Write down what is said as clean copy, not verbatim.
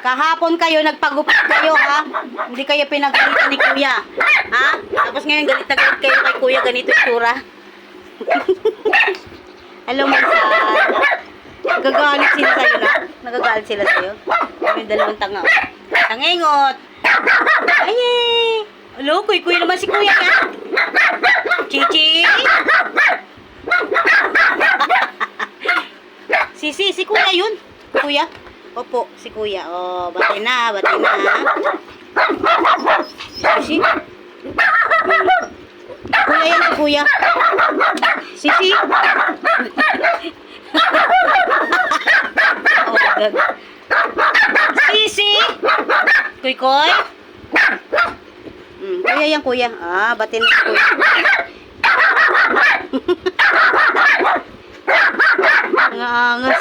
Kahapon kayo, nagpagupit kayo, ha? Hindi kayo pinagalitan ni Kuya. Ha? Tapos ngayon, galit na galit kayo kay Kuya, ganito yung tsura. Hello, Marsan. Nagagalit sila sa'yo na? Nagagalit sila sa'yo? May dalawang tanga. Tangengot. Ay, hello, kuy-kuy naman si Kuya niya. Chichi. Si Kuya yun. Kuya. Opo, si Kuya. Oh, bati na, bati na. Sisi. Kuya yan si Kuya. Sisi. Oh, God. Sisi. Kuy-kuy. Kuya yan, Kuya. Ah, bati na si Kuya. Ang angas.